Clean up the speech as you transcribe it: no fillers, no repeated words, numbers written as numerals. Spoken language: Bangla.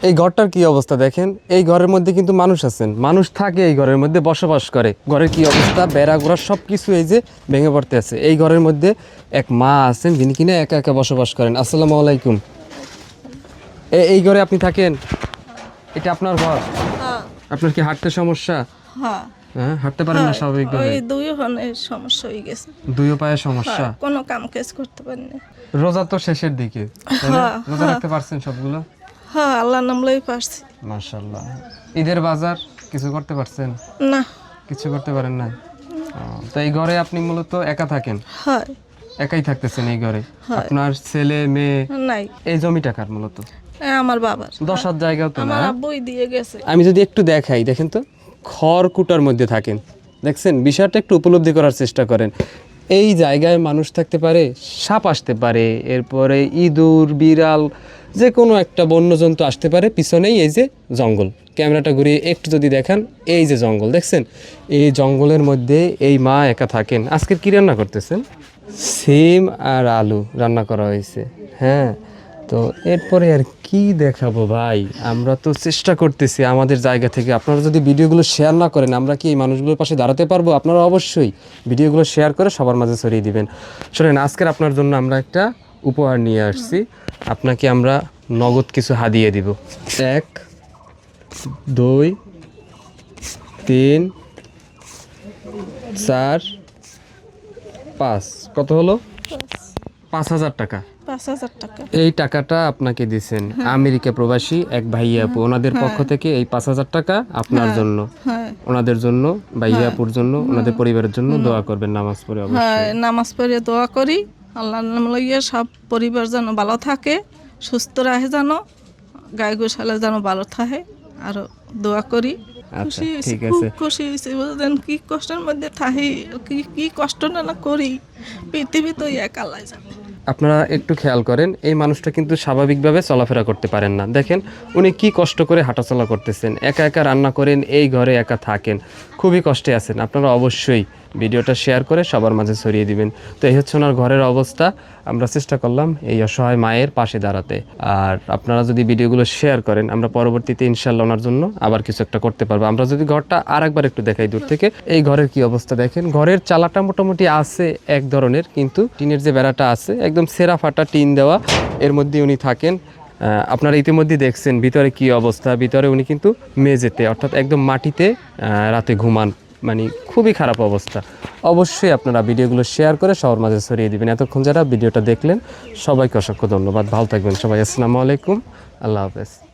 এই ঘরটার কি অবস্থা দেখেন, এই ঘরের মধ্যে কিন্তু মানুষ আছেন, মানুষ থাকে এই ঘরের মধ্যে বসবাস করে। ঘরের কি অবস্থা, বেড়া গোড়া সব কিছু এই যে ভেঙে পড়তে আছে। এই ঘরের মধ্যে এক মা আছেন যিনি কিনা একা একা বসবাস করেন। আসসালামু আলাইকুম। এই ঘরে আপনি থাকেন? এটা আপনার ঘর? আপনার কি হাঁটতে সমস্যা? হ্যাঁ, হাঁটতে পারেন না স্বাভাবিকভাবে? ওই দুই হনের সমস্যা হয়ে গেছে, দুইও পায়ে সমস্যা। কোনো কাম কাজ করতে পারি না। রোজা তো শেষের দিকে, তাই না? রোজা রাখতে পারছেন সবগুলো? হ্যাঁ, আল্লাহর নাম লই পারছি। মাশাআল্লাহ। ঈদের বাজার কিছু করতে পারছেন? না, কিছু করতে পারেন না। তো এই ঘরে আপনি মূলত একা থাকেন? হয় একাই থাকতেছেন এই ঘরে? আপনার ছেলে মেয়ে নাই। এই জমিটা কার মূলত? আমার বাবার। 10 হাত জায়গাও তো না। আমার আব্বুই দিয়ে গেছে। আমি যদি একটু দেখাই, দেখেন তো, খড়কুটার মধ্যে থাকেন, দেখছেন? বিষয়টা একটু উপলব্ধি করার চেষ্টা করেন। এই জায়গায় মানুষ থাকতে পারে, সাপ আসতে পারে, এরপরে ইঁদুর বিড়াল যে কোনো একটা বন্যজন্তু আসতে পারে। পিছনেই এই যে জঙ্গল, ক্যামেরাটা ঘুরিয়ে একটু যদি দেখান, এই যে জঙ্গল দেখছেন, এই জঙ্গলের মধ্যে এই মা একা থাকেন। আজকে কি রান্না করতেছেন? সিম আর আলু রান্না করা হয়েছে। হ্যাঁ, তো এরপরে আর কি দেখাবো ভাই, আমরা তো চেষ্টা করতেছি আমাদের জায়গা থেকে। আপনারা যদি ভিডিওগুলো শেয়ার না করেন, আমরা কি এই মানুষগুলোর পাশে দাঁড়াতে পারবো? আপনারা অবশ্যই ভিডিওগুলো শেয়ার করে সবার মাঝে ছড়িয়ে দিবেন। শোনেন, আজকের আপনার জন্য আমরা একটা উপহার নিয়ে আসছি। আপনাকে আমরা নগদ কিছু হাদিয়ে দিব। 1 2 3 4 5, কত হলো? 5,000 টাকা। 5,000 টাকা। এই টাকাটা আপনাকে দিয়েছেন আমেরিকা প্রবাসী এক ভাইয়া আপু, ওনাদের পক্ষ থেকে এই 5,000 টাকা আপনার জন্য, ওনাদের জন্য, ভাইয়া আপুর জন্য, ওনাদের পরিবারের জন্য দোয়া করবেন নামাজ পড়ে। হ্যাঁ, নামাজ পড়ে দোয়া করি আল্লাহর নাম লইয়া সব পরিবার যেন ভালো থাকে, সুস্থ রাখে, যেন গায়ে গোশালে যেন ভালো থাকে, আর দোয়া করি। আচ্ছা, খুশি হয়েছি, ঠিক খুব আছে। খুশি হয়েছি। বুঝলেন কি কষ্টের মধ্যে থাকি, কি কষ্ট না করি, পৃথিবী তো এক আল্লাহ জানে। আপনারা একটু খেয়াল করেন, এই মানুষটা কিন্তু স্বাভাবিকভাবে চলাফেরা করতে পারেন না। দেখেন উনি কি কষ্ট করে হাঁটাচলা করতেছেন, একা একা রান্না করেন, এই ঘরে একা থাকেন, খুবই কষ্টে আছেন। আপনারা অবশ্যই ভিডিওটা শেয়ার করে সবার মাঝে ছড়িয়ে দিবেন। তো এই হচ্ছে ওনার ঘরের অবস্থা। আমরা চেষ্টা করলাম এই অসহায় মায়ের পাশে দাঁড়াতে। আর আপনারা যদি ভিডিওগুলো শেয়ার করেন, আমরা পরবর্তীতে ইনশাল্লাহ ওনার জন্য আবার কিছু একটা করতে পারবো। আমরা যদি ঘরটা আর একবার একটু দেখাই দূর থেকে, এই ঘরের কি অবস্থা দেখেন। ঘরের চালাটা মোটামুটি আছে এক ধরনের, কিন্তু টিনের যে বেড়াটা আছে একদম সেরা ফাটা টিন দেওয়া, এর মধ্যে উনি থাকেন। আপনারা ইতিমধ্যে দেখছেন ভিতরে কি অবস্থা। ভিতরে উনি কিন্তু মেঝেতে, অর্থাৎ একদম মাটিতে রাতে ঘুমান, মানে খুবই খারাপ অবস্থা। অবশ্যই আপনারা ভিডিওগুলো শেয়ার করে সবার মাঝে ছড়িয়ে দিবেন। এতক্ষণ যারা ভিডিওটা দেখলেন সবাইকে অসংখ্য ধন্যবাদ। ভালো থাকবেন সবাই। আসসালামু আলাইকুম, আল্লাহ হাফেজ।